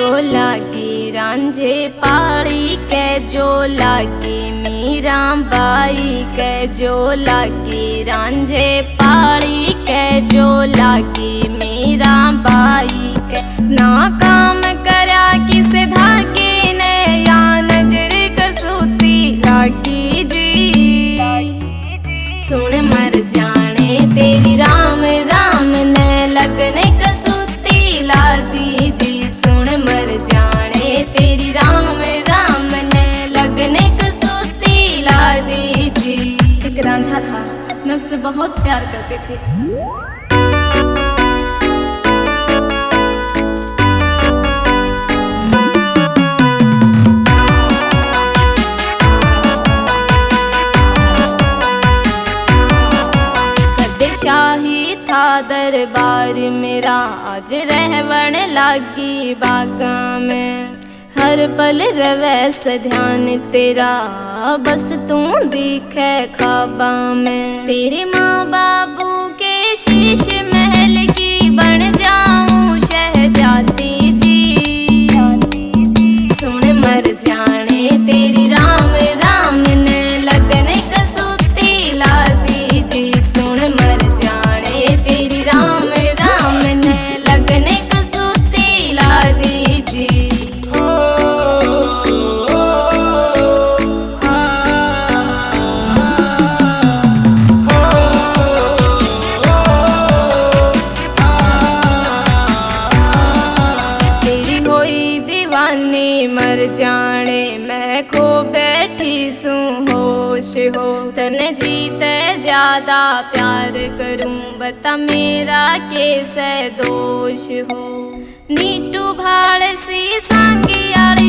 लागी रांझे पाली के जो लागी मीरा बाई के जो लागी रांझे पाली के जो लागी मीरा बाई के ना काम करा किसे धागे ने या नजर कसूती लागी जी। सुन मर जाने तेरी राम राम ने लगने कसूती ला दी जी। सुन मर जाने तेरी राम राम ने लगने कसूती ला दी जी। एक रांझा था, मैं उससे बहुत प्यार करती थी। शाही था दरबार मेरा आज रहवण लागी बागा में। हर पल रवैस ध्यान तेरा बस तू दिखे ख्वाबा में। तेरे माँ बाबू के शीश महल की बन जाऊं शहजादी जी। सुन मर जाने तेरी राम राम ने लगने कसूती ला दी जी। सुन मर जाने तेरी राम राम ने लगने कसूती ला दी जी। तेरी होई दीवानी मर जाने मैं खो बैठी सू होश हो। तने जीते ज्यादा प्यार करूं बता मेरा कैसे दोष हो। नीटू भाड़ सी सांगी आली